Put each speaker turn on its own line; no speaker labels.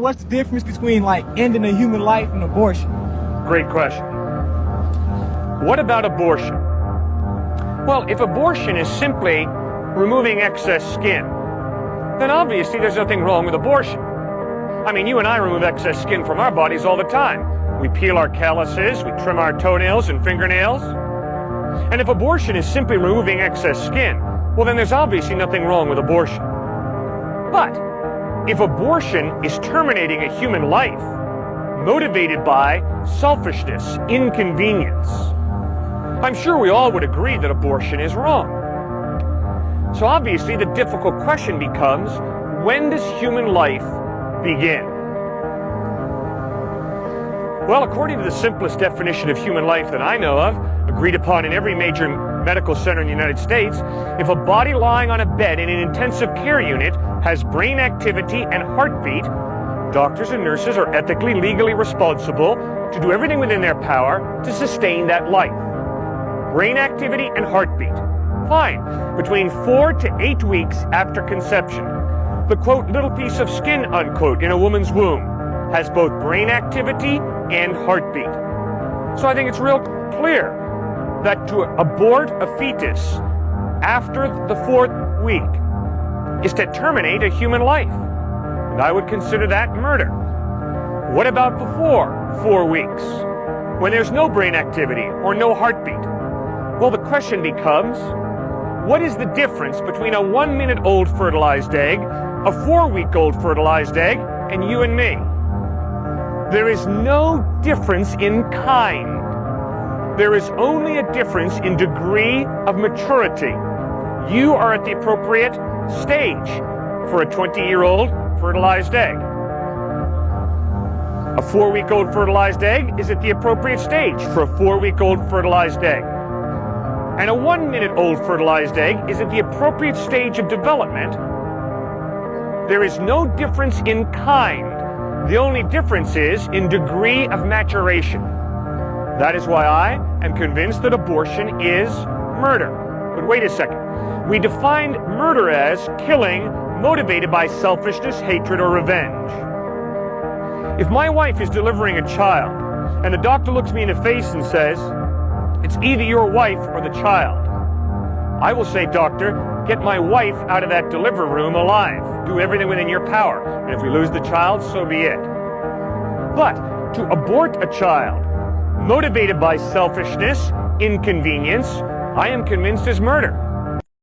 What's the difference between ending a human life and abortion?
Great question. What about abortion? Well, if abortion is simply removing excess skin, then obviously there's nothing wrong with abortion. I mean, you and I remove excess skin from our bodies all the time. We peel our calluses, we trim our toenails and fingernails. And if abortion is simply removing excess skin, well, then there's obviously nothing wrong with abortion. But if abortion is terminating a human life, motivated by selfishness, inconvenience, I'm sure we all would agree that abortion is wrong. So obviously the difficult question becomes, when does human life begin? Well, according to the simplest definition of human life that I know of, agreed upon in every major medical center in the United States, if a body lying on a bed in an intensive care unit has brain activity and heartbeat, doctors and nurses are ethically, legally responsible to do everything within their power to sustain that life. Brain activity and heartbeat. Fine. Between 4 to 8 weeks after conception, the, quote, little piece of skin, unquote, in a woman's womb has both brain activity and heartbeat. So I think it's real clear that to abort a fetus after the 4th week is to terminate a human life. And I would consider that murder. What about before 4 weeks, when there's no brain activity or no heartbeat? Well, the question becomes, what is the difference between a 1-minute-old fertilized egg, a 4-week-old fertilized egg, and you and me? There is no difference in kind. There is only a difference in degree of maturity. You are at the appropriate stage for a 20-year-old fertilized egg. A 4-week-old fertilized egg is at the appropriate stage for a 4-week-old fertilized egg. And a 1-minute-old fertilized egg is at the appropriate stage of development. There is no difference in kind. The only difference is in degree of maturation. That is why I am convinced that abortion is murder. But wait a second. We defined murder as killing motivated by selfishness, hatred, or revenge. If my wife is delivering a child and the doctor looks me in the face and says, "It's either your wife or the child," I will say, "Doctor, get my wife out of that delivery room alive. Do everything within your power. And if we lose the child, so be it." But to abort a child motivated by selfishness, inconvenience, I am convinced is murder.